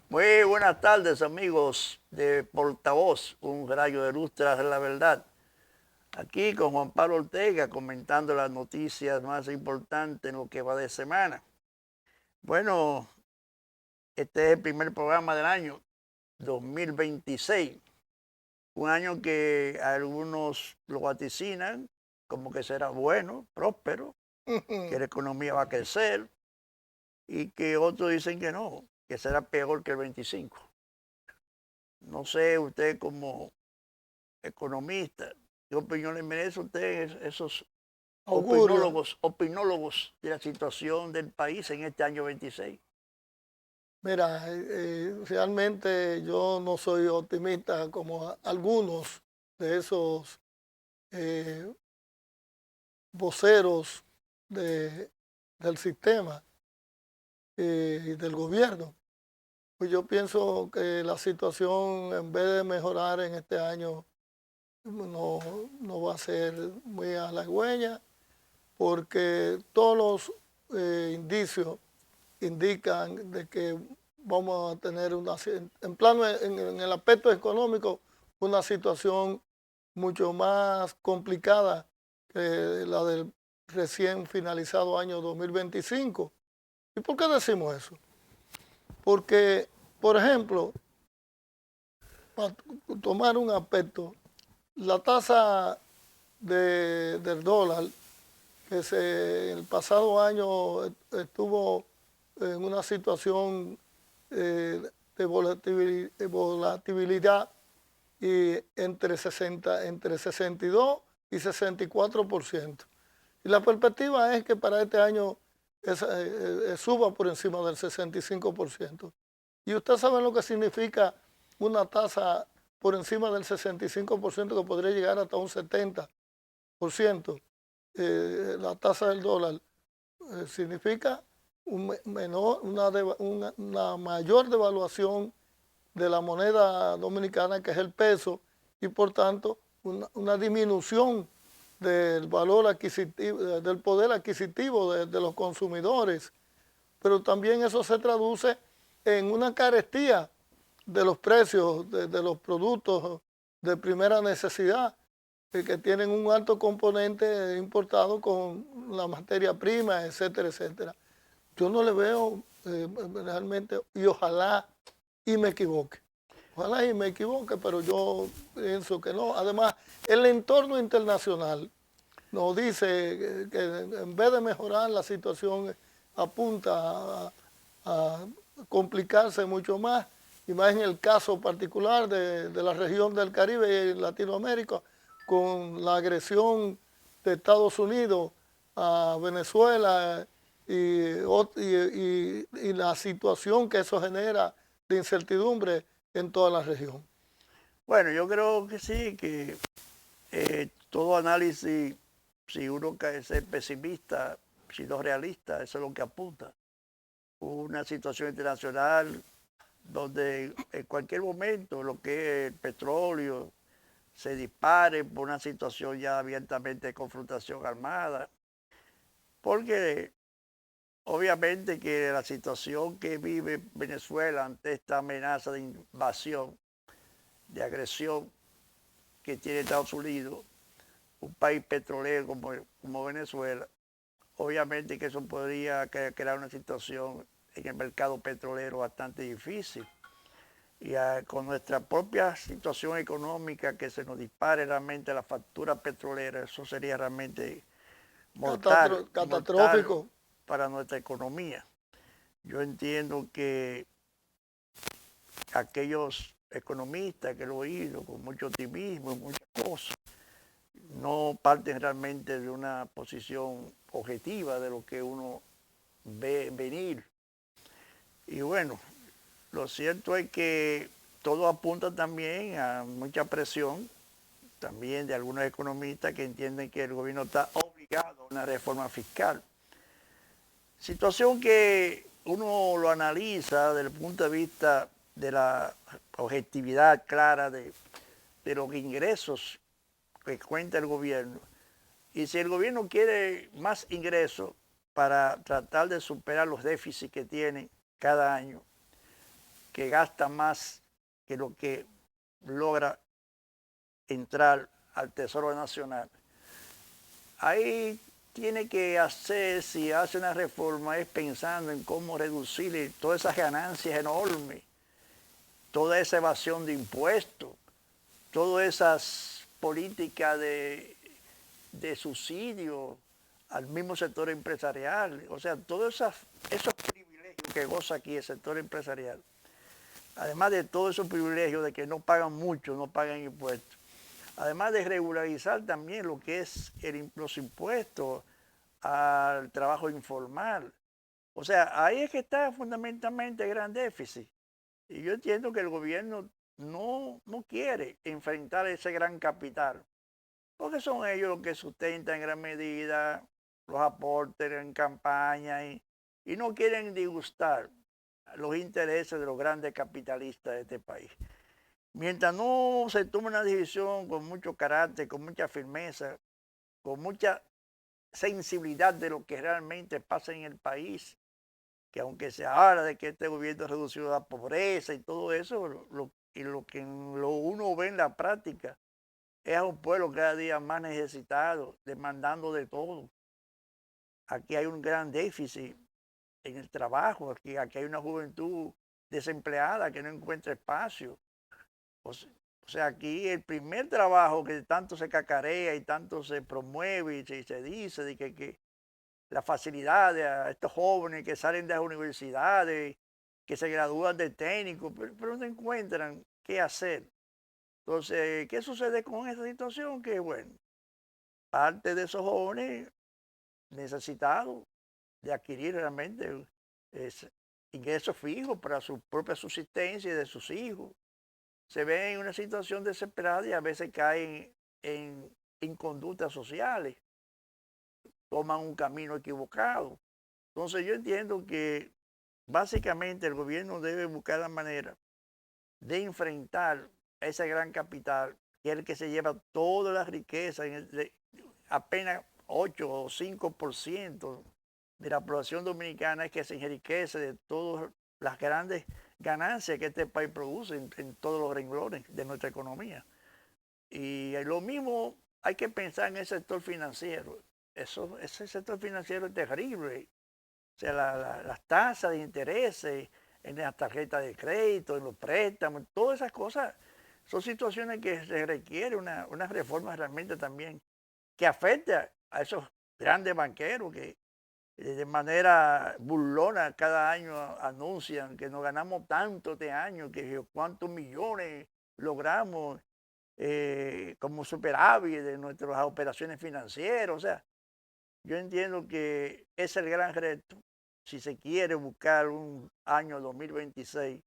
Muy buenas tardes, amigos de Portavoz, un rayo de luz tras la verdad. Aquí con Juan Pablo Ortega comentando las noticias más importantes en lo que va de semana. Bueno, este es el primer programa del año 2026, un año que algunos lo vaticinan como que será bueno, próspero, que la economía va a crecer y que otros dicen que no, que será peor que el 25. No sé, usted como economista, ¿qué opinión le merece a usted esos Augurio, opinólogos de la situación del país en este año 26? mira, realmente yo no soy optimista como algunos de esos eh, voceros de- del sistema y del gobierno. Pues yo pienso que la situación, en vez de mejorar en este año, no, no va a ser muy halagüeña, porque todos los indicios indican de que vamos a tener en plano, en el aspecto económico, una situación mucho más complicada que la del recién finalizado año 2025. ¿Y por qué decimos eso? Porque, por ejemplo, para tomar un aspecto, la tasa del dólar, que el pasado año estuvo en una situación de volatilidad y entre 62 y 64%. Y la perspectiva es que para este año suba por encima del 65%. Y usted sabe lo que significa una tasa por encima del 65% que podría llegar hasta un 70%. La tasa del dólar significa una mayor devaluación de la moneda dominicana, que es el peso, y por tanto una disminución del valor adquisitivo, del poder adquisitivo de los consumidores. Pero también eso se traduce en una carestía de los precios de los productos de primera necesidad, que tienen un alto componente importado con la materia prima, etcétera, etcétera. Yo no le veo realmente, y ojalá y me equivoque. Ojalá y me equivoque, pero yo pienso que no. Además, el entorno internacional nos dice que en vez de mejorar la situación apunta a complicarse mucho más, y más en el caso particular de la región del Caribe y Latinoamérica, con la agresión de Estados Unidos a Venezuela y la situación que eso genera de incertidumbre en toda la región. Bueno, yo creo que sí, que todo análisis, si uno quiere ser pesimista, si no realista, eso es lo que apunta. Una situación internacional donde en cualquier momento lo que es el petróleo se dispare por una situación ya abiertamente de confrontación armada, porque obviamente que la situación que vive Venezuela ante esta amenaza de invasión, de agresión que tiene Estados Unidos, un país petrolero como Venezuela, obviamente que eso podría crear una situación en el mercado petrolero bastante difícil. Y con nuestra propia situación económica que se nos dispare realmente la factura petrolera, eso sería realmente mortal Catastrófico. para nuestra economía. Yo entiendo que aquellos economistas que lo he oído con mucho optimismo y muchas cosas, no parten realmente de una posición objetiva de lo que uno ve venir. Y bueno, lo cierto es que todo apunta también a mucha presión, también de algunos economistas que entienden que el gobierno está obligado a una reforma fiscal. Situación que uno lo analiza desde el punto de vista de la objetividad clara de los ingresos que cuenta el gobierno. Y si el gobierno quiere más ingresos para tratar de superar los déficits que tiene cada año, que gasta más que lo que logra entrar al Tesoro Nacional. Ahí tiene que hacer, si hace una reforma, es pensando en cómo reducir todas esas ganancias enormes, toda esa evasión de impuestos, todas esas políticas de subsidio al mismo sector empresarial, o sea, todos esos privilegios que goza aquí el sector empresarial, además de todos esos privilegios de que no pagan mucho, no pagan impuestos, además de regularizar también lo que es los impuestos al trabajo informal. O sea, ahí es que está fundamentalmente el gran déficit. Y yo entiendo que el gobierno no quiere enfrentar ese gran capital, porque son ellos los que sustentan en gran medida los aportes en campaña y no quieren disgustar los intereses de los grandes capitalistas de este país. Mientras no se tome una decisión con mucho carácter, con mucha firmeza, con mucha sensibilidad de lo que realmente pasa en el país, que aunque se habla de que este gobierno ha reducido la pobreza y todo eso, lo que uno ve en la práctica es a un pueblo cada día más necesitado, demandando de todo. Aquí hay un gran déficit en el trabajo, aquí hay una juventud desempleada que no encuentra espacio. O sea, aquí el primer trabajo que tanto se cacarea y tanto se promueve y se dice de que la facilidad a estos jóvenes que salen de las universidades, que se gradúan de técnicos, pero no encuentran qué hacer. Entonces, ¿qué sucede con esa situación? Que bueno, parte de esos jóvenes necesitados de adquirir realmente ingresos fijos para su propia subsistencia y de sus hijos, se ven en una situación desesperada y a veces caen en conductas sociales, toman un camino equivocado. Entonces yo entiendo que básicamente el gobierno debe buscar la manera de enfrentar a ese gran capital, que es el que se lleva toda la riqueza, apenas 8 o 5% de la población dominicana es que se enriquece de todas las grandes ganancias que este país produce en todos los renglones de nuestra economía. Y lo mismo hay que pensar en el sector financiero. Ese sector financiero es terrible. O sea, las tasas de intereses en las tarjetas de crédito, en los préstamos, todas esas cosas son situaciones que se requiere una reforma realmente también que afecte a esos grandes banqueros que de manera burlona cada año anuncian que nos ganamos tanto este año, que cuántos millones logramos como superávit de nuestras operaciones financieras. O sea, yo entiendo que es el gran reto si se quiere buscar un año 2026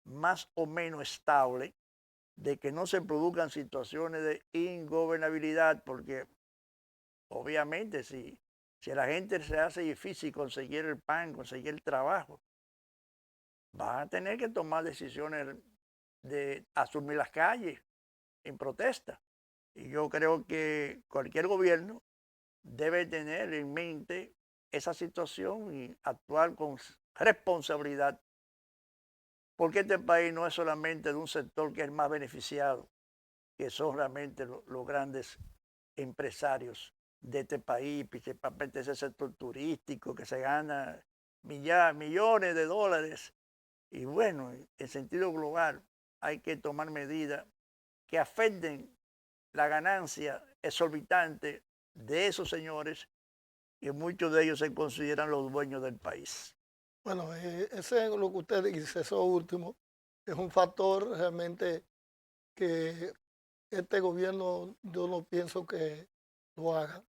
más o menos estable, de que no se produzcan situaciones de ingobernabilidad, porque obviamente si a la gente se hace difícil conseguir el pan, conseguir el trabajo, van a tener que tomar decisiones de asumir las calles en protesta. Y yo creo que cualquier gobierno debe tener en mente esa situación y actuar con responsabilidad, porque este país no es solamente de un sector que es el más beneficiado, que son realmente los grandes empresarios de este país, principalmente ese sector turístico que se gana millones de dólares. Y bueno, en sentido global hay que tomar medidas que afecten la ganancia exorbitante de esos señores, y muchos de ellos se consideran los dueños del país. Bueno, ese es lo que usted dice, eso último, es un factor realmente que este gobierno yo no pienso que lo haga.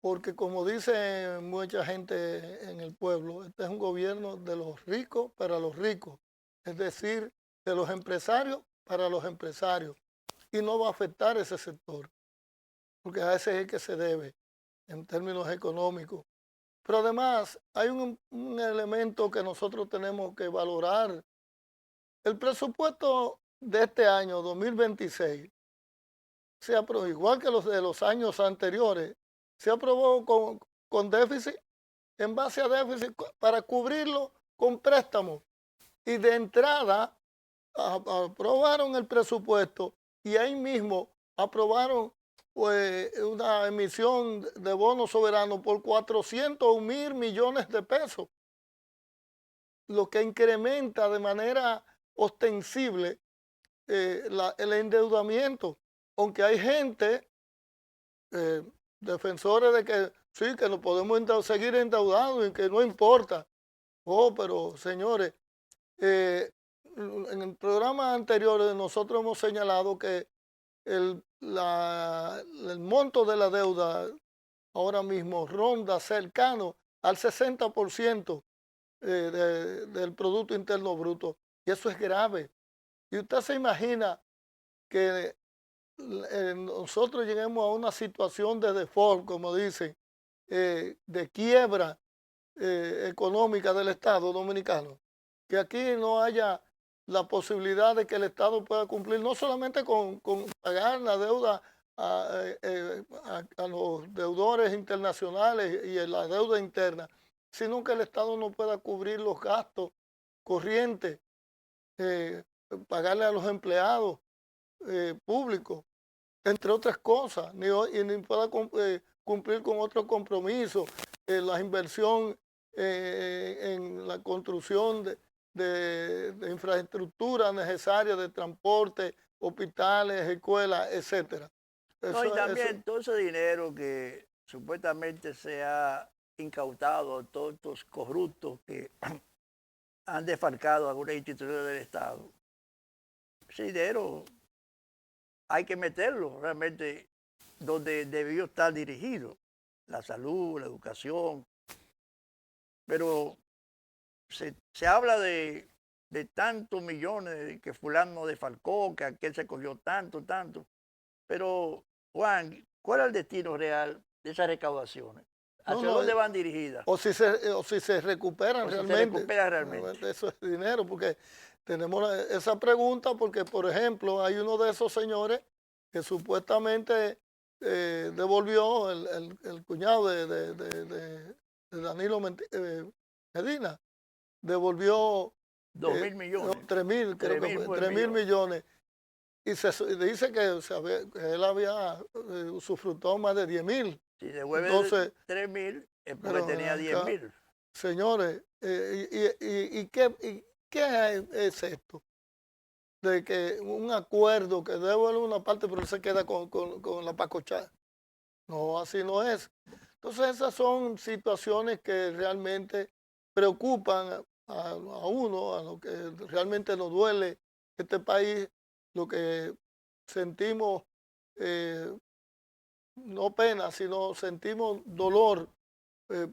Porque como dice mucha gente en el pueblo, este es un gobierno de los ricos para los ricos, es decir, de los empresarios para los empresarios. Y no va a afectar ese sector, porque a ese es el que se debe en términos económicos. Pero además hay un elemento que nosotros tenemos que valorar. El presupuesto de este año 2026 se aprobó, igual que los de los años anteriores, se aprobó con déficit, en base a déficit, para cubrirlo con préstamos. Y de entrada aprobaron el presupuesto y ahí mismo aprobaron pues, una emisión de bonos soberanos por 400.000 millones de pesos, lo que incrementa de manera ostensible el endeudamiento, aunque hay gente, defensores de que sí, que nos podemos seguir endeudados y que no importa. Oh, pero señores, en el programa anterior nosotros hemos señalado que el monto de la deuda ahora mismo ronda cercano al 60% del Producto Interno Bruto, y eso es grave. Y usted se imagina que nosotros lleguemos a una situación de default, como dicen, de quiebra económica del Estado dominicano, que aquí no haya la posibilidad de que el Estado pueda cumplir no solamente con pagar la deuda a los deudores internacionales y la deuda interna, sino que el Estado no pueda cubrir los gastos corrientes, eh, pagarle a los empleados públicos, entre otras cosas, ni pueda cumplir con otros compromisos, la inversión en la construcción de infraestructura necesaria de transporte, hospitales, escuelas, etcétera. No, y Eso, también todo ese dinero que supuestamente se ha incautado a todos estos corruptos que han defalcado algunas instituciones del Estado. Ese dinero hay que meterlo realmente donde debió estar dirigido, la salud, la educación, pero se habla de tantos millones que fulano defalcó, que aquel se cogió tanto, tanto, pero Juan, ¿cuál es el destino real de esas recaudaciones? no, ¿Hacia no, dónde van dirigidas? o si se recuperan ¿O si se realmente, recupera realmente? eso es dinero, porque tenemos esa pregunta, porque por ejemplo hay uno de esos señores que supuestamente devolvió el cuñado de Danilo Medina, devolvió 2.000 millones. 3.000, creo que 3.000 fue, fue 3.000 millones. millones, y se dice que, que él había usufructado más de 10.000. Si devuelve Entonces, 3.000 es porque pero tenía 10.000. señores, ¿qué es esto? De que un acuerdo que devuelve una parte, pero él se queda con la pacocha. No, así no es. Entonces, esas son situaciones que realmente preocupan a uno, a lo que realmente nos duele este país, lo que sentimos, eh, no pena, sino sentimos dolor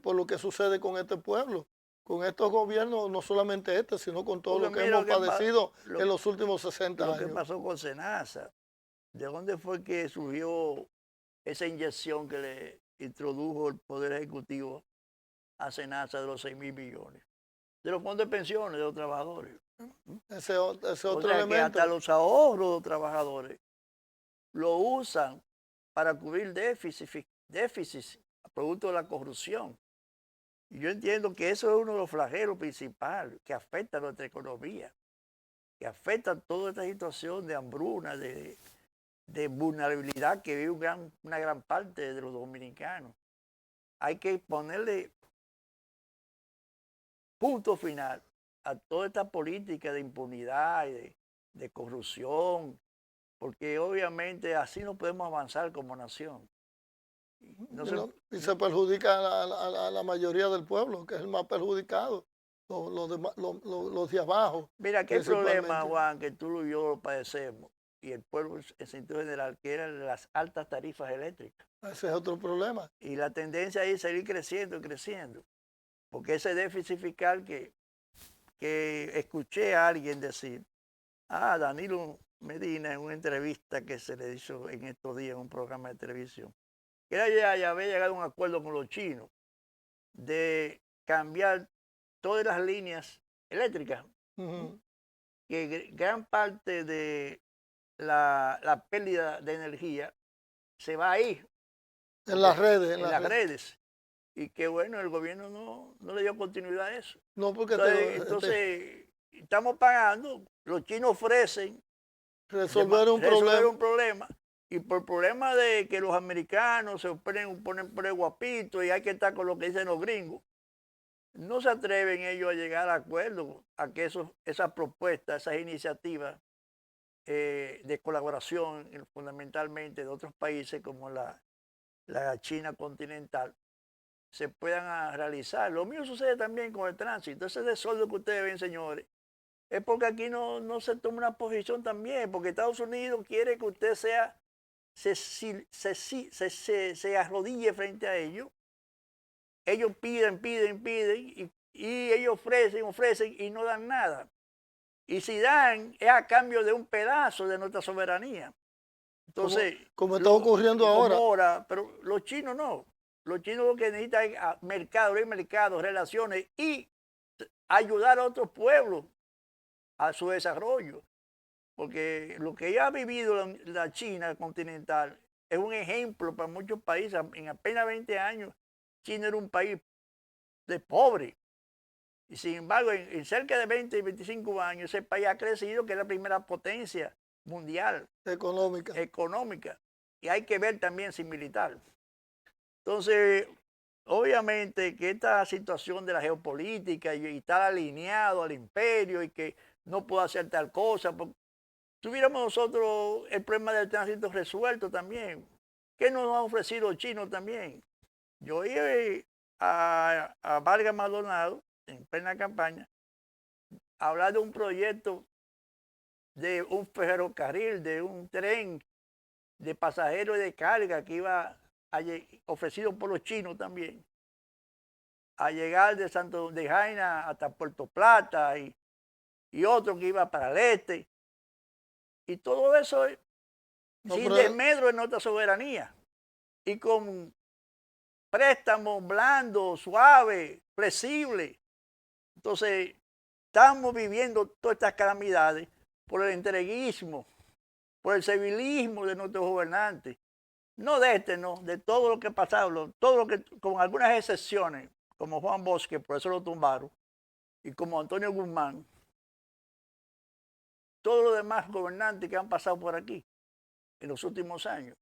por lo que sucede con este pueblo, con estos gobiernos, no solamente este, sino con todo Porque lo que mira hemos padecido en los últimos 60 lo que años. pasó con Senasa. ¿De dónde fue que surgió esa inyección que le introdujo el Poder Ejecutivo a Senasa de los 6.000 millones? De los fondos de pensiones de los trabajadores. Ese O otro sea que hasta elemento. los ahorros de los trabajadores lo usan para cubrir déficits producto de la corrupción. Y yo entiendo que eso es uno de los flagelos principales que afecta a nuestra economía, que afecta a toda esta situación de hambruna, de vulnerabilidad que vive una gran parte de los dominicanos. Hay que ponerle punto final a toda esta política de impunidad y de corrupción, porque obviamente así no podemos avanzar como nación. No se, Y se perjudica a la mayoría del pueblo, que es el más perjudicado, los de abajo, mira, que hay problemas, principalmente. Juan, que tú y yo lo padecemos, y el pueblo en sentido general, que eran las altas tarifas eléctricas. Ese es otro problema. Y la tendencia es seguir creciendo y creciendo, porque ese déficit fiscal que escuché a alguien decir, Danilo Medina en una entrevista que se le hizo en estos días en un programa de televisión, que ya había llegado a un acuerdo con los chinos de cambiar todas las líneas eléctricas, que gran parte de la pérdida de energía se va ahí, En las redes. en las redes. Y que bueno, el gobierno no le dio continuidad a eso. No, porque Entonces estamos pagando, los chinos ofrecen resolver un resolver problema. un problema, y por problema de que los americanos se ponen por guapitos y hay que estar con lo que dicen los gringos, no se atreven ellos a llegar a acuerdos, a que esas propuestas, esas iniciativas de colaboración, fundamentalmente de otros países como la China continental, se puedan realizar. Lo mismo sucede también con el tránsito. Ese desorden que ustedes ven, señores, es porque aquí no se toma una posición también, porque Estados Unidos quiere que usted se arrodille frente a ellos. Ellos piden y ellos ofrecen y no dan nada. Y si dan, es a cambio de un pedazo de nuestra soberanía. Entonces, como está ocurriendo ahora. Pero los chinos no. Los chinos lo que necesitan es abrir mercados, relaciones y ayudar a otros pueblos a su desarrollo. Porque lo que ya ha vivido la China continental es un ejemplo para muchos países. En apenas 20 años, China era un país de pobre. Y sin embargo, en cerca de 20 y 25 años, ese país ha crecido, que es la primera potencia mundial económica. Y hay que ver también sin militar. Entonces, obviamente que esta situación de la geopolítica y estar alineado al imperio y que no puedo hacer tal cosa, porque tuviéramos nosotros el problema del tránsito resuelto también. ¿Qué nos han ofrecido los chinos también? Yo oí a Vargas Maldonado, en plena campaña, hablar de un proyecto de un ferrocarril, de un tren de pasajeros y de carga que iba ofrecido por los chinos también, a llegar de de Jaina hasta Puerto Plata y otro que iba para el este. Y todo eso sin desmedro de nuestra soberanía y con préstamos blandos, suaves, flexibles. Entonces, estamos viviendo todas estas calamidades por el entreguismo, por el civilismo de nuestros gobernantes. No de no, de todo lo que ha pasado, todo lo que, con algunas excepciones, como Juan Bosque, por eso lo tumbaron, y como Antonio Guzmán, todos los demás gobernantes que han pasado por aquí en los últimos años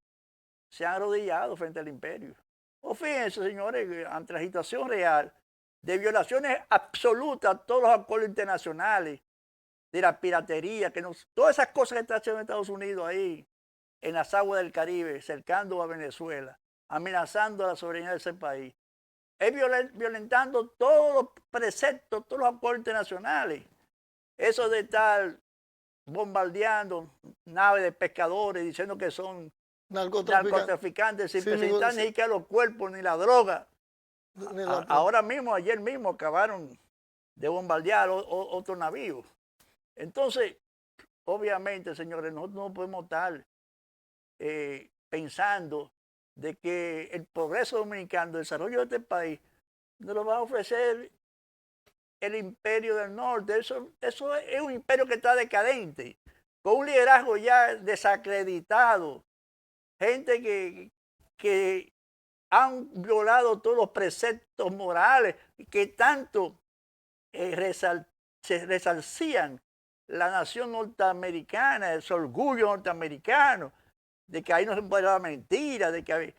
se han arrodillado frente al imperio. O fíjense, señores, ante la situación real de violaciones absolutas a todos los acuerdos internacionales, de la piratería, todas esas cosas que está haciendo Estados Unidos ahí, en las aguas del Caribe, cercando a Venezuela, amenazando a la soberanía de ese país. Es violentando todos los preceptos, todos los acuerdos internacionales. Eso de estar bombardeando naves de pescadores, diciendo que son narcotraficantes, sin presentar ni siquiera los cuerpos ni la droga. Ahora mismo, ayer mismo, acabaron de bombardear otro navío. Entonces, obviamente, señores, nosotros no podemos estar pensando de que el progreso dominicano, el desarrollo de este país, nos lo va a ofrecer el imperio del norte. Eso es un imperio que está decadente, con un liderazgo ya desacreditado, gente que han violado todos los preceptos morales que tanto se resalcían la nación norteamericana, ese orgullo norteamericano, de que ahí no se puede dar mentira, de que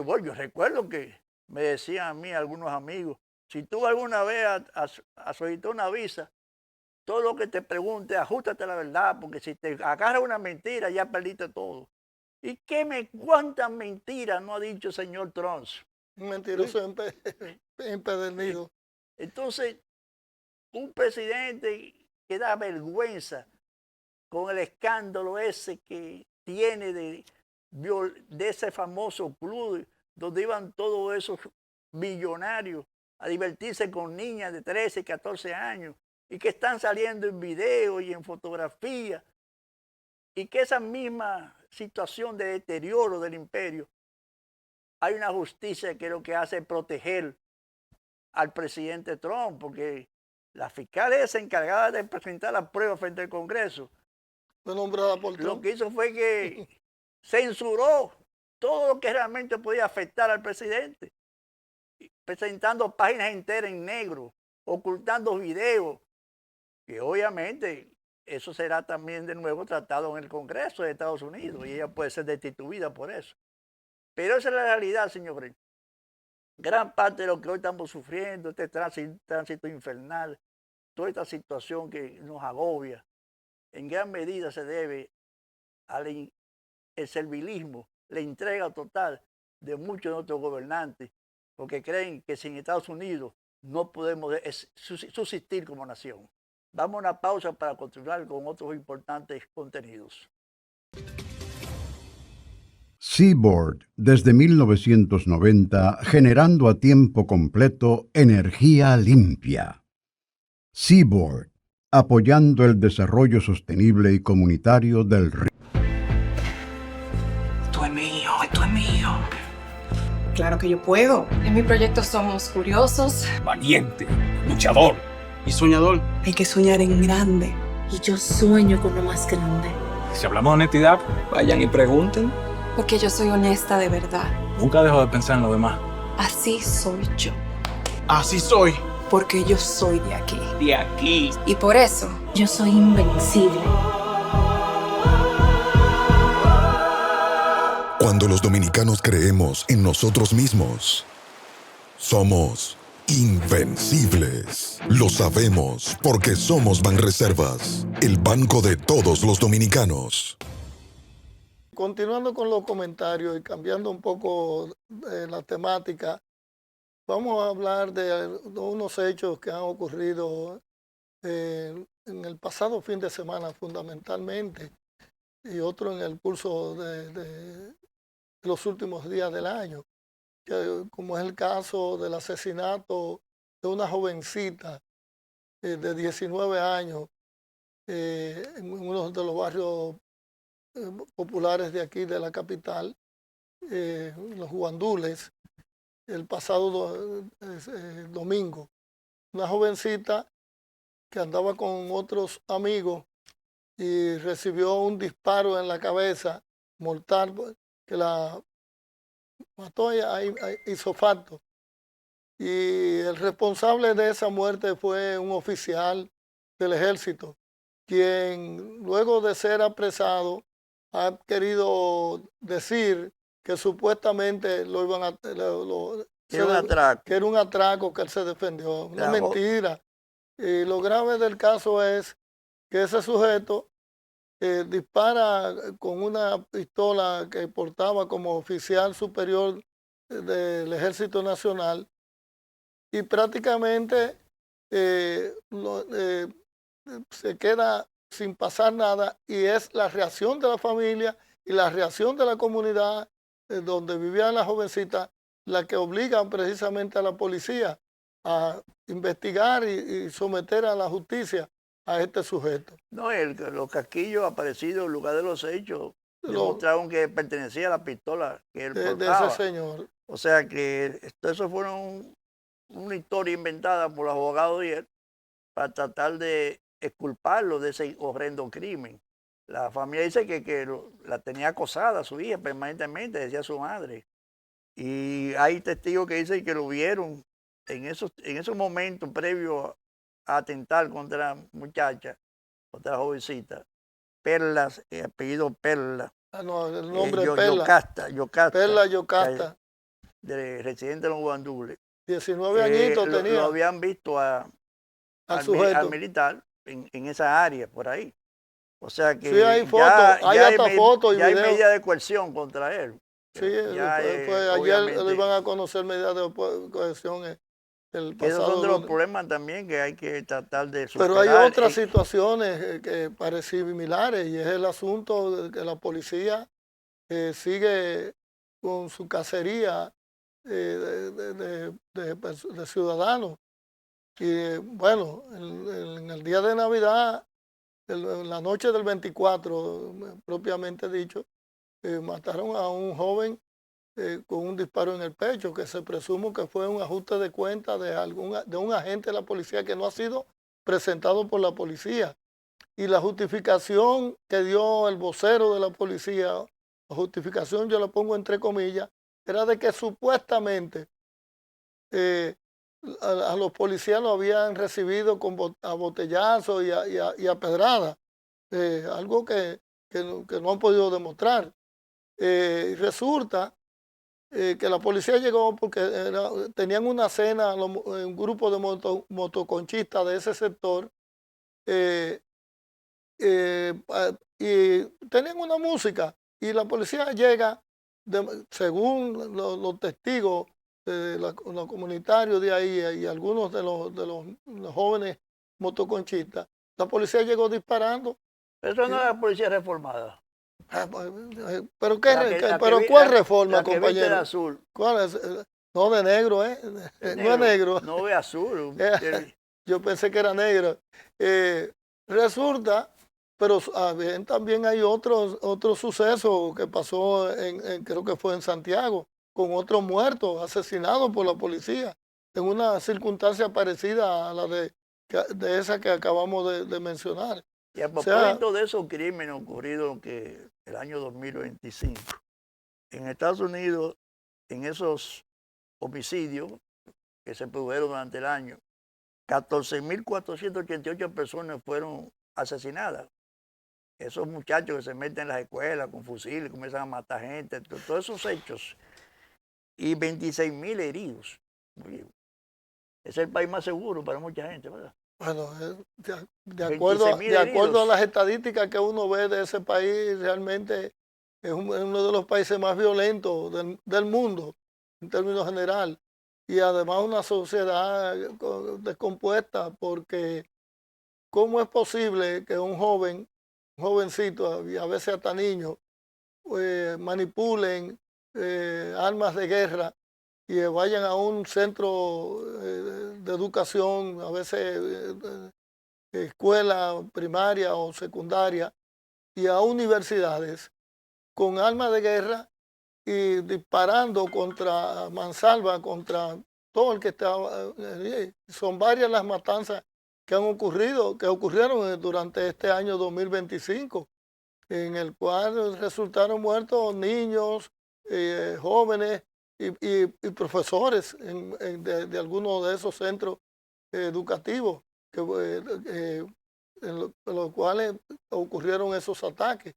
bueno, yo recuerdo que me decían a mí algunos amigos, si tú alguna vez has solicitado una visa, todo lo que te pregunte, ajustate a la verdad, porque si te agarra una mentira, ya perdiste todo. ¿Y cuántas mentiras no ha dicho el señor Trump? Un mentiroso empedernido. Entonces, un presidente que da vergüenza con el escándalo ese que tiene de ese famoso club donde iban todos esos millonarios a divertirse con niñas de 13, 14 años y que están saliendo en video y en fotografía, y que esa misma situación de deterioro del imperio, hay una justicia que lo que hace es proteger al presidente Trump, porque la fiscal es encargada de presentar la prueba frente al Congreso. Fue nombrada por Trump. Lo que hizo fue que censuró todo lo que realmente podía afectar al presidente, presentando páginas enteras en negro, ocultando videos, que obviamente eso será también de nuevo tratado en el Congreso de Estados Unidos y ella puede ser destituida por eso. Pero esa es la realidad, señores. Gran parte de lo que hoy estamos sufriendo, este tránsito infernal, toda esta situación que nos agobia, en gran medida se debe al servilismo, la entrega total de muchos de nuestros gobernantes, porque creen que sin Estados Unidos no podemos subsistir como nación. Vamos a una pausa para continuar con otros importantes contenidos. Seaboard, desde 1990, generando a tiempo completo energía limpia. Seaboard, apoyando el desarrollo sostenible y comunitario del río. Esto es mío, esto es mío. Claro que yo puedo. En mi proyecto somos curiosos, Valiente, luchador y soñador. hay que soñar en grande. Y yo sueño con lo más grande. Si hablamos de honestidad, vayan y pregunten. Porque yo soy honesta de verdad. Nunca dejo de pensar en lo demás. Así soy yo. Así soy. Porque yo soy de aquí. De aquí. Y por eso, Yo soy invencible. Cuando los dominicanos creemos en nosotros mismos, somos invencibles. Lo sabemos porque somos Banreservas, el banco de todos los dominicanos. Continuando con los comentarios y cambiando un poco la temática, vamos a hablar de unos hechos que han ocurrido en el pasado fin de semana fundamentalmente y otro en el curso de los últimos días del año, como es el caso del asesinato de una jovencita de 19 años en uno de los barrios populares de aquí, de la capital, los Guandules, el pasado domingo. Una jovencita que andaba con otros amigos y recibió un disparo en la cabeza mortal que la mató isofacto. Y el responsable de esa muerte fue un oficial del ejército, quien luego de ser apresado ha querido decir que supuestamente lo iban a... Que era un atraco. Que era un atraco, que él se defendió. Una Claro. mentira. Y lo grave del caso es que ese sujeto dispara con una pistola que portaba como oficial superior del Ejército Nacional y prácticamente se queda sin pasar nada, y es la reacción de la familia y la reacción de la comunidad donde vivía la jovencita la que obligan precisamente a la policía a investigar y someter a la justicia a este sujeto. No, los casquillos aparecidos en lugar de los hechos demostraron que pertenecía a la pistola que él de portaba. ese señor. O sea que eso fueron una historia inventada por los abogados de él para tratar de exculparlo de ese horrendo crimen. La familia dice que la tenía acosada a su hija permanentemente, decía su madre. Y hay testigos que dicen que lo vieron en esos momentos previos a atentar contra la muchacha, contra la jovencita. Perla, apellido Perla. Ah, no, el nombre es Yocasta. Perla Yocasta. Residente de los Guandules. 19 añitos tenía. Lo habían visto al militar en esa área, por ahí. O sea que sí, hay fotos, hay hasta fotos y ya hay videos. medida de coerción contra él. Sí, ayer lo iban a conocer medidas de coerción el pasado. Esos son de los problemas también que hay que tratar de superar. Pero hay otras situaciones que parecen similares, y es el asunto de que la policía sigue con su cacería de ciudadanos. Y bueno, en el día de Navidad, en la noche del 24, propiamente dicho, mataron a un joven con un disparo en el pecho, que se presume que fue un ajuste de cuenta de un agente de la policía que no ha sido presentado por la policía. Y la justificación que dio el vocero de la policía, la justificación yo la pongo entre comillas, era de que supuestamente a los policías lo habían recibido a botellazos y a pedradas, algo que no han podido demostrar. Resulta que la policía llegó porque tenían una cena, un grupo de motoconchistas de ese sector, y tenían una música, y la policía llega, según los testigos, los comunitarios de ahí y algunos de los jóvenes motoconchistas, la policía llegó disparando. Eso no es la policía reformada. ¿Pero ¿Cuál cuál reforma, la que viste compañero? de azul. ¿Cuál es? No, de negro, ¿eh? No es negro. No es azul. Yo pensé que era negro. Resulta, pero también hay otro suceso que pasó, creo que fue en Santiago, con otros muertos, asesinados por la policía, en una circunstancia parecida a la de esa que acabamos de mencionar. Y a propósito de esos crímenes ocurridos el año 2025, en Estados Unidos, en esos homicidios que se produjeron durante el año, 14.488 personas fueron asesinadas. Esos muchachos que se meten en las escuelas con fusiles, comienzan a matar gente, todos esos hechos. Y 26.000 heridos. Es el país más seguro para mucha gente, ¿verdad? Bueno, de acuerdo a las estadísticas que uno ve de ese país, realmente es uno de los países más violentos del mundo, en términos general. Y además una sociedad descompuesta, porque ¿cómo es posible que un jovencito, y a veces hasta niño, manipulen armas de guerra y vayan a un centro de educación, a veces escuela primaria o secundaria, y a universidades con armas de guerra y disparando contra mansalva, contra todo el que estaba? Son varias las matanzas que ocurrieron durante este año 2025, en el cual resultaron muertos niños, jóvenes y profesores de algunos de esos centros educativos en los cuales ocurrieron esos ataques.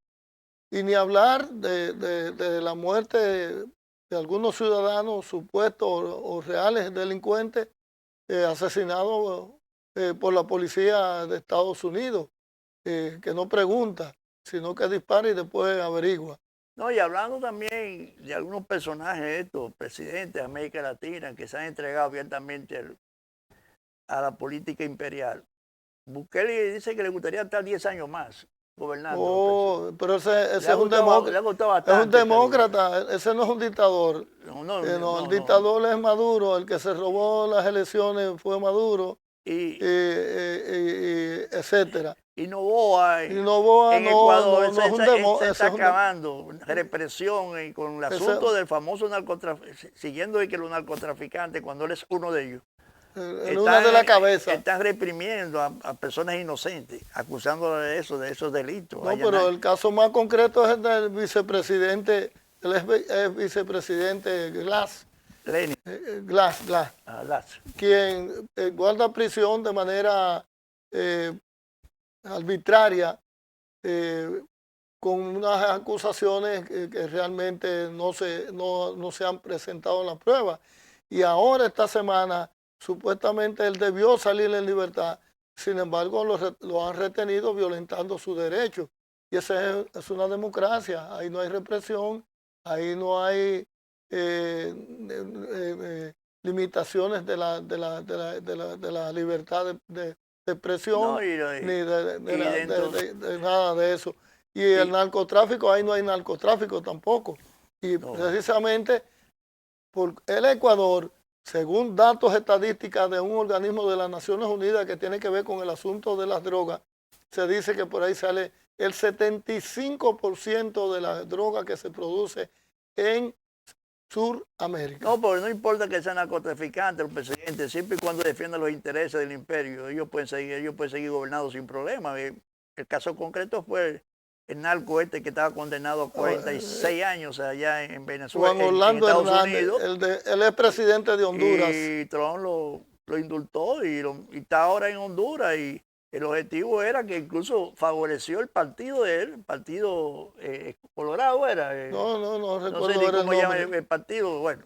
Y ni hablar de la muerte de algunos ciudadanos supuestos o reales delincuentes asesinados por la policía de Estados Unidos, que no pregunta, sino que dispara y después averigua. No, y hablando también de algunos personajes, estos presidentes de América Latina, que se han entregado abiertamente a la política imperial. Bukele dice que le gustaría estar 10 años más gobernando. Pero ese es un demócrata. Es un demócrata, ese no es un dictador. El dictador es Maduro, el que se robó las elecciones fue Maduro, etcétera. Y Noboa en Ecuador se está acabando, represión y con el asunto del famoso narcotraficante, siguiendo que los narcotraficantes, cuando él es uno de ellos, una de la cabeza. Están reprimiendo a personas inocentes, acusándoles de esos delitos. No, pero el caso más concreto es el del vicepresidente, el vicepresidente Glass. Lenin. Glass. Quien guarda prisión de manera arbitraria, con unas acusaciones que realmente no se han presentado en la prueba. Y ahora, esta semana, supuestamente él debió salir en libertad, sin embargo lo han retenido violentando sus derechos. Y esa es una democracia, ahí no hay represión, ahí no hay limitaciones de la libertad de expresión, ni de nada de eso. Y el narcotráfico, ahí no hay narcotráfico tampoco. Y precisamente por el Ecuador, según datos estadísticas de un organismo de las Naciones Unidas que tiene que ver con el asunto de las drogas, se dice que por ahí sale el 75% de la droga que se produce en Suramérica. No, porque no importa que sean narcotraficantes los presidentes, siempre y cuando defiendan los intereses del imperio, ellos pueden seguir gobernando sin problema. El caso concreto fue el narco que estaba condenado a 46 años allá en Venezuela, Juan Orlando en Estados Hernández, Unidos. el expresidente de Honduras. Y Trump lo indultó y está ahora en Honduras y el objetivo era que incluso favoreció el partido de él, el partido Colorado era. No No recuerdo sé ni ahora el cómo llama nombre. el partido, bueno,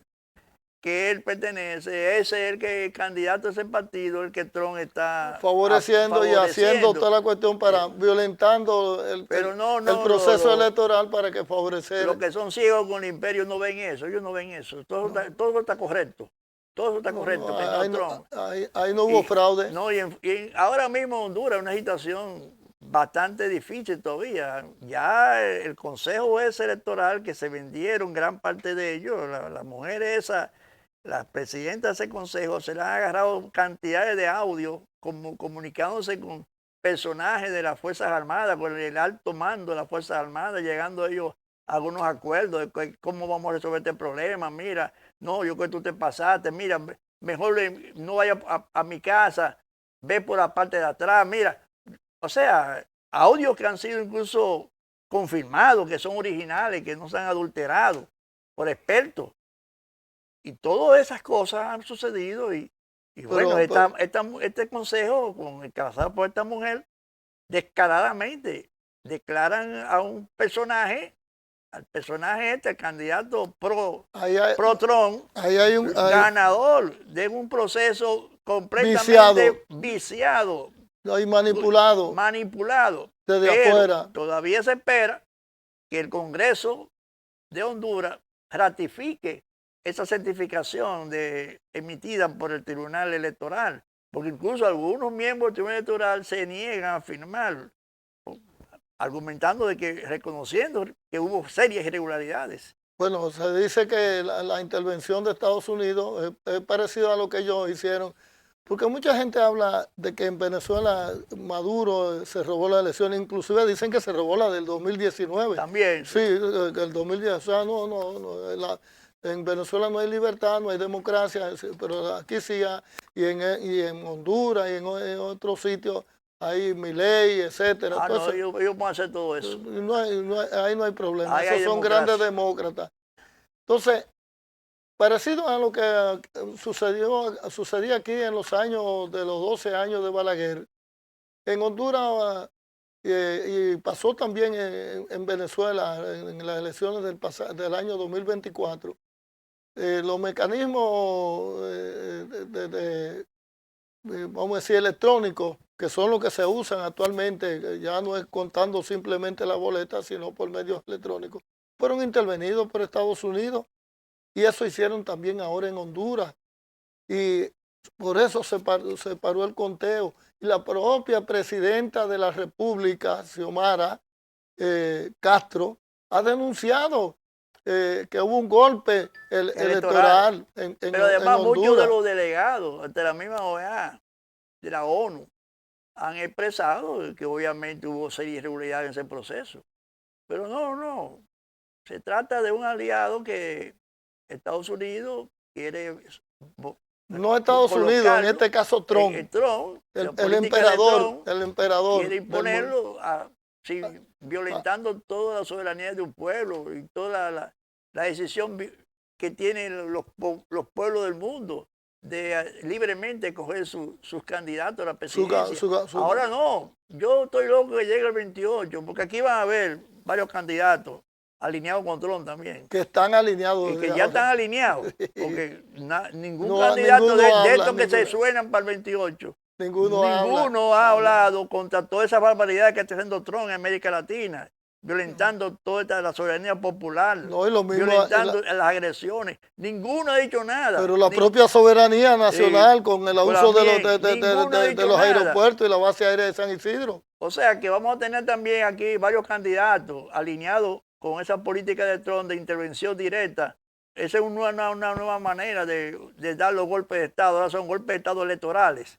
que él pertenece, ese es el que candidato a ese partido, el que Trump está Favoreciendo y haciendo favoreciendo. toda la cuestión para violentando el proceso electoral para que favorecer. Los que son ciegos con el imperio no ven eso, ellos no ven eso. Todo está correcto. Todo eso está correcto. Ahí no hubo fraude. No, ahora mismo Honduras es una situación bastante difícil todavía. Ya el consejo ese electoral que se vendieron gran parte de ellos, las mujeres esas, las presidentas de ese consejo, se le han agarrado cantidades de audio comunicándose con personajes de las Fuerzas Armadas, con el alto mando de las Fuerzas Armadas, llegando ellos a algunos acuerdos de cómo vamos a resolver este problema. Mira, no, yo creo que tú te pasaste, mira, mejor no vaya a mi casa, ve por la parte de atrás, mira. O sea, audios que han sido incluso confirmados, que son originales, que no se han adulterado por expertos. Y todas esas cosas han sucedido y bueno, este consejo, encabezado por esta mujer, descaradamente declaran a un personaje, al personaje el candidato pro Trump, ganador de un proceso completamente viciado. Y manipulado. Desde afuera. Todavía se espera que el Congreso de Honduras ratifique esa certificación emitida por el Tribunal Electoral, porque incluso algunos miembros del Tribunal Electoral se niegan a firmar, argumentando reconociendo que hubo serias irregularidades. Bueno, se dice que la intervención de Estados Unidos es parecida a lo que ellos hicieron, porque mucha gente habla de que en Venezuela Maduro se robó la elección, inclusive dicen que se robó la del 2019. También. Sí, el 2010, o sea, en Venezuela no hay libertad, no hay democracia, pero aquí sí y en Honduras y en otros sitios hay Milei, etcétera. Entonces, ellos pueden hacer todo eso. Ahí no hay problema, esos son grandes demócratas. Entonces, parecido a lo que sucedía aquí en los años de los 12 años de Balaguer, en Honduras y pasó también en Venezuela en las elecciones del año 2024, los mecanismos vamos a decir electrónicos, que son los que se usan actualmente, ya no es contando simplemente la boleta, sino por medios electrónicos, fueron intervenidos por Estados Unidos. Y eso hicieron también ahora en Honduras. Y por eso se paró el conteo. Y la propia presidenta de la República, Xiomara Castro, ha denunciado que hubo un golpe electoral Pero además en muchos de los delegados de la misma OEA, de la ONU, han expresado que obviamente hubo serias irregularidades en ese proceso. Pero no. Se trata de un aliado que Estados Unidos quiere... No Estados Unidos, en este caso Trump. El emperador. Quiere imponerlo violentando toda la soberanía de un pueblo y toda la decisión que tienen los pueblos del mundo de libremente coger sus candidatos a la presidencia. Ahora no, yo estoy loco que llegue el 28, porque aquí van a haber varios candidatos alineados con Trump también. Que están alineados. Y que ya están alineados, porque ningún candidato de estos que se suenan para el 28, ninguno ha hablado contra todas esas barbaridades que está haciendo Trump en América Latina, violentando toda la soberanía popular, violentando las agresiones. Ninguno ha dicho nada. Pero la propia soberanía nacional con el abuso de los aeropuertos y la base aérea de San Isidro. O sea que vamos a tener también aquí varios candidatos alineados con esa política de Trump de intervención directa. Esa es una nueva manera de dar los golpes de Estado. Ahora son golpes de Estado electorales.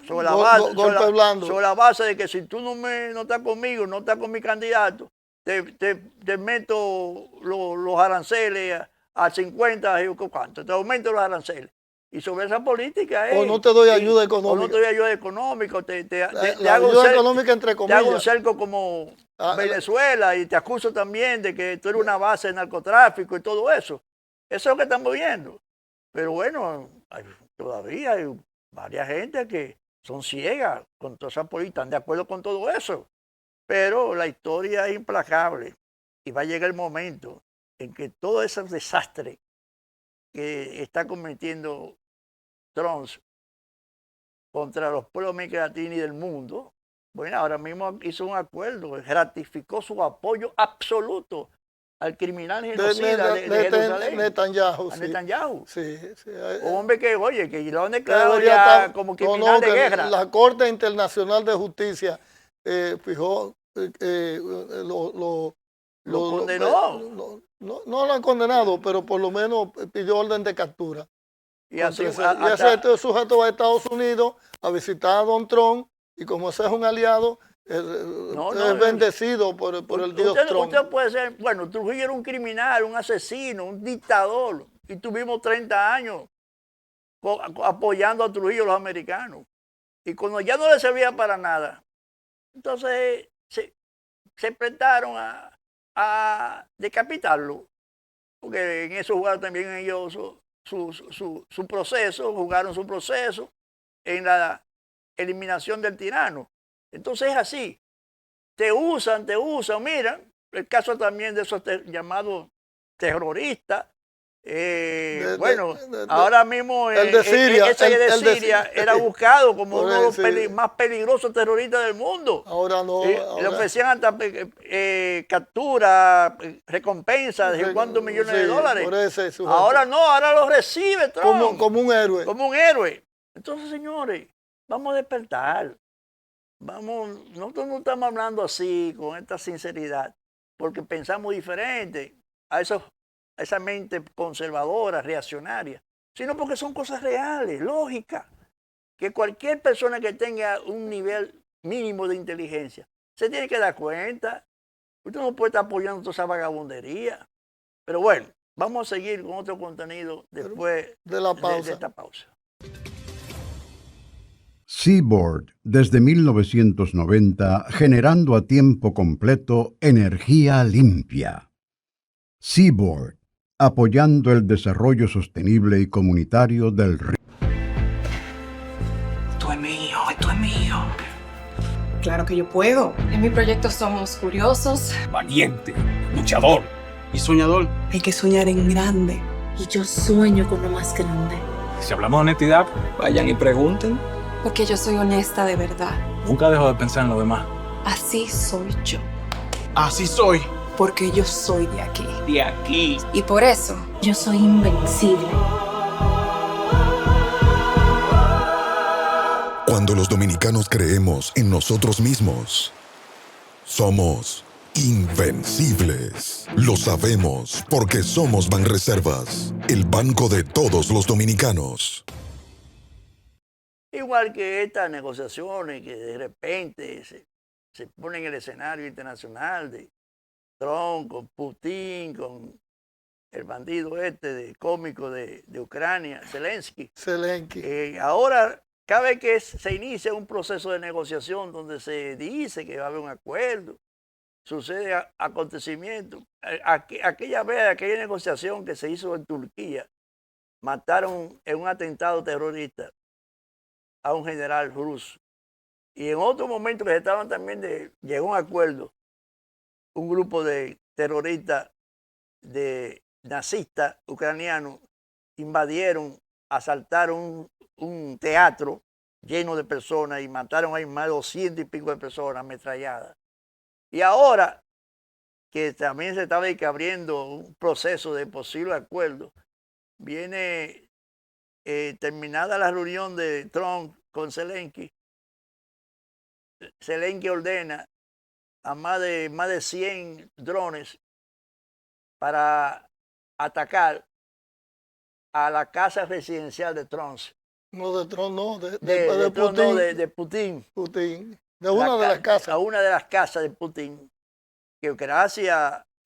Sobre la base de que si tú no estás conmigo, no estás con mi candidato, te meto los aranceles a 50 y cuánto, te aumento los aranceles. Y sobre esa política o no te doy ayuda económica. O no te doy ayuda económica. Te hago ayuda económica entre comillas. Te hago un cerco como Venezuela y te acuso también de que tú eres una base de narcotráfico y todo eso. Eso es lo que estamos viendo. Pero bueno, todavía hay varias gente que son ciegas con toda esa política, están de acuerdo con todo eso. Pero la historia es implacable y va a llegar el momento en que todo ese desastre que está cometiendo Trump contra los pueblos de América Latina y del mundo, bueno, ahora mismo hizo un acuerdo, ratificó su apoyo absoluto al criminal genocida de Jerusalén, Netanyahu. a Netanyahu. Sí, sí. Un hombre que, oye, que lo han declarado Debería ya estar- como no, criminal no, de que guerra. La Corte Internacional de Justicia fijó, Lo condenó. no lo han condenado, pero por lo menos pidió orden de captura. Y así Entonces, este sujeto va a Estados Unidos a visitar a Don Trump y como ese es un aliado, es bendecido por el Dios Trump. Usted puede ser, bueno, Trujillo era un criminal, un asesino, un dictador, y tuvimos 30 años apoyando a Trujillo los americanos. Y cuando ya no le servía para nada, entonces se prestaron a decapitarlo, porque en eso jugaron también ellos su proceso, jugaron su proceso en la eliminación del tirano. Entonces es así, te usan, mira, el caso también de esos llamados terroristas, ahora mismo el de Siria, ese de Siria era buscado como uno de los más peligrosos terroristas del mundo. Ahora no. Le ofrecían hasta captura, recompensa de cuántos millones de dólares. Por ese ahora no, ahora lo recibe Trump. Como un héroe. Como un héroe. Entonces, señores, vamos a despertar. Nosotros no estamos hablando así, con esta sinceridad, porque pensamos diferente a esa mente conservadora, reaccionaria, sino porque son cosas reales, lógicas, que cualquier persona que tenga un nivel mínimo de inteligencia se tiene que dar cuenta. Usted no puede estar apoyando toda esa vagabundería. Pero bueno, vamos a seguir con otro contenido después de la pausa. De esta pausa. Seaboard, desde 1990, generando a tiempo completo energía limpia. Seaboard, apoyando el desarrollo sostenible y comunitario del río. Esto es mío. Claro que yo puedo. En mi proyecto somos curiosos. Valiente, luchador y soñador. Hay que soñar en grande. Y yo sueño con lo más grande. Si hablamos de honestidad, vayan y pregunten. Porque yo soy honesta de verdad. Nunca dejo de pensar en lo demás. Así soy yo. Así soy. Porque yo soy de aquí. De aquí. Y por eso, Yo soy invencible. Cuando los dominicanos creemos en nosotros mismos, somos invencibles. Lo sabemos porque somos Banreservas, el banco de todos los dominicanos. Igual que estas negociaciones que de repente se ponen en el escenario internacional de Trump con Putin, con el bandido cómico de Ucrania, Zelensky. Ahora, cada vez que se inicia un proceso de negociación donde se dice que va a haber un acuerdo, sucede acontecimiento. Aquella negociación que se hizo en Turquía, mataron en un atentado terrorista a un general ruso. Y en otro momento que estaban también llegó a un acuerdo, un grupo de terroristas nazistas ucranianos invadieron, asaltaron un teatro lleno de personas y mataron ahí más de 200 y pico de personas ametralladas. Y ahora que también se estaba abriendo un proceso de posible acuerdo, viene terminada la reunión de Trump con Zelensky. Zelensky ordena a más de 100 drones para atacar a la casa residencial de Trump. No, de Trump no, de Putin. Putin. De Putin. Putin. De una de las casas. A una de las casas de Putin, que gracias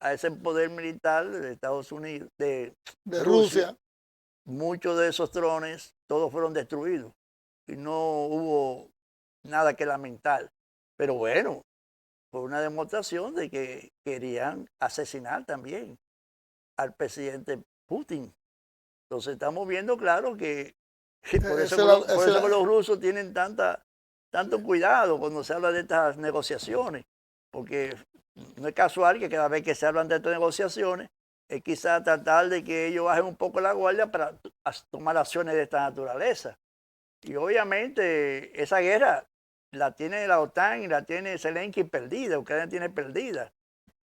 a ese poder militar de Estados Unidos, de Rusia, muchos de esos drones, todos fueron destruidos y no hubo nada que lamentar. Pero bueno, fue una demostración de que querían asesinar también al presidente Putin. Entonces estamos viendo claro que Y por eso, Esa es la- por esa es eso la- que los rusos tienen tanto cuidado cuando se habla de estas negociaciones, porque no es casual que cada vez que se hablan de estas negociaciones es quizás tratar de que ellos bajen un poco la guardia para tomar acciones de esta naturaleza. Y obviamente esa guerra la tiene la OTAN y la tiene Zelensky perdida, Ucrania tiene perdida.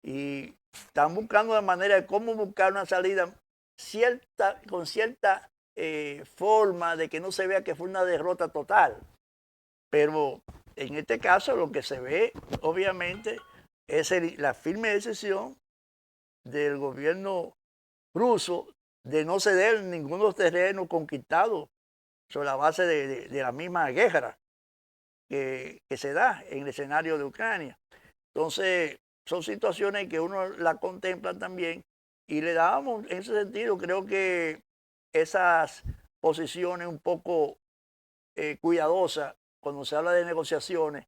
Y están buscando la manera de cómo buscar una salida con cierta forma de que no se vea que fue una derrota total. Pero en este caso lo que se ve, obviamente, es la firme decisión del gobierno ruso de no ceder ninguno de los terrenos conquistados sobre la base de la misma guerra que se da en el escenario de Ucrania. Entonces, son situaciones que uno la contempla también y le damos, en ese sentido, creo que esas posiciones un poco cuidadosas cuando se habla de negociaciones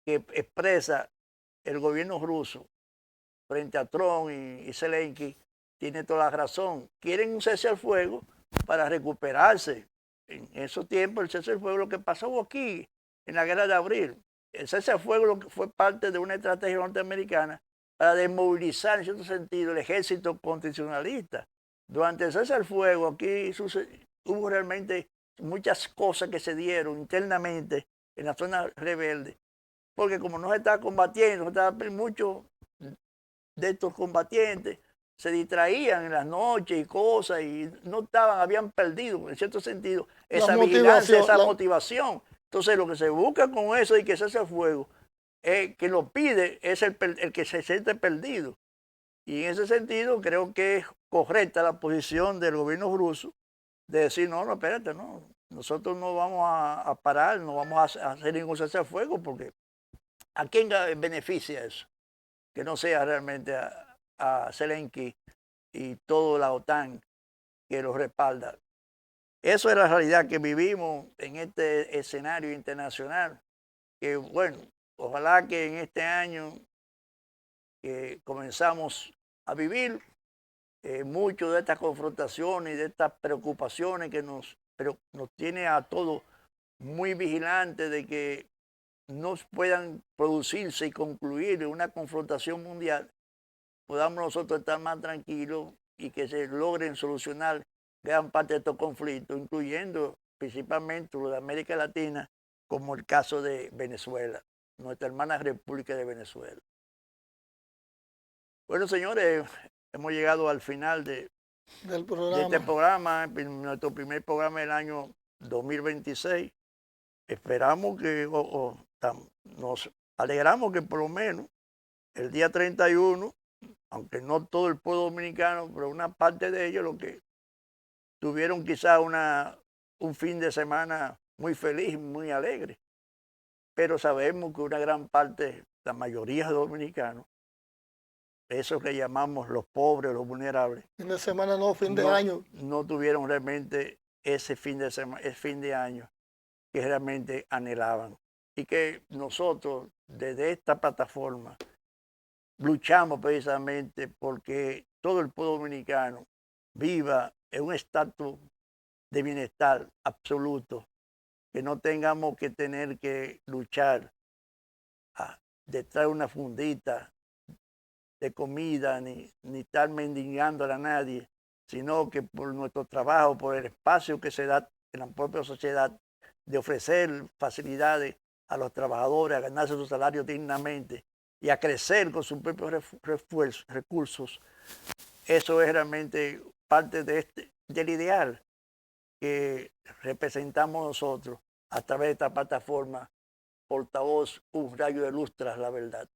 que expresa el gobierno ruso frente a Trump y Zelensky, tiene toda la razón. Quieren un cese al fuego para recuperarse. En esos tiempos, el cese al fuego, lo que pasó aquí en la guerra de abril, el cese al fuego fue parte de una estrategia norteamericana para desmovilizar, en cierto sentido, el ejército constitucionalista. Durante el cese al fuego, aquí hubo realmente muchas cosas que se dieron internamente en la zona rebelde, porque como no se estaba combatiendo, muchos de estos combatientes se distraían en las noches y cosas y no estaban, habían perdido, en cierto sentido, esa vigilancia, esa motivación. Entonces lo que se busca con eso y que se hace fuego, que lo pide es el que se siente perdido. Y en ese sentido creo que es correcta la posición del gobierno ruso de decir, no, espérate, no, nosotros no vamos a parar, no vamos a hacer ningún cese al fuego, porque ¿a quién beneficia eso? Que no sea realmente a Zelensky y toda la OTAN que lo respalda. Eso es la realidad que vivimos en este escenario internacional, que bueno, ojalá que en este año que comenzamos a vivir, mucho de estas confrontaciones y de estas preocupaciones que nos tiene a todos muy vigilantes de que no puedan producirse y concluir una confrontación mundial, podamos nosotros estar más tranquilos y que se logren solucionar gran parte de estos conflictos, incluyendo principalmente los de América Latina, como el caso de Venezuela, nuestra hermana República de Venezuela. Bueno, señores, hemos llegado al final de este programa, nuestro primer programa del año 2026. Esperamos que, nos alegramos que por lo menos el día 31, aunque no todo el pueblo dominicano, pero una parte de ellos, lo que tuvieron quizás un fin de semana muy feliz, muy alegre. Pero sabemos que una gran parte, la mayoría de dominicanos, esos que llamamos los pobres, los vulnerables. Fin de semana no, fin de año. No tuvieron realmente ese fin de año que realmente anhelaban. Y que nosotros, desde esta plataforma, luchamos precisamente porque todo el pueblo dominicano viva en un estatus de bienestar absoluto, que no tengamos que tener que luchar detrás de una fundita de comida, ni estar mendigando a nadie, sino que por nuestro trabajo, por el espacio que se da en la propia sociedad, de ofrecer facilidades a los trabajadores, a ganarse su salario dignamente y a crecer con sus propios recursos. Eso es realmente parte del ideal que representamos nosotros a través de esta plataforma Portavoz, un rayo de luz tras la verdad.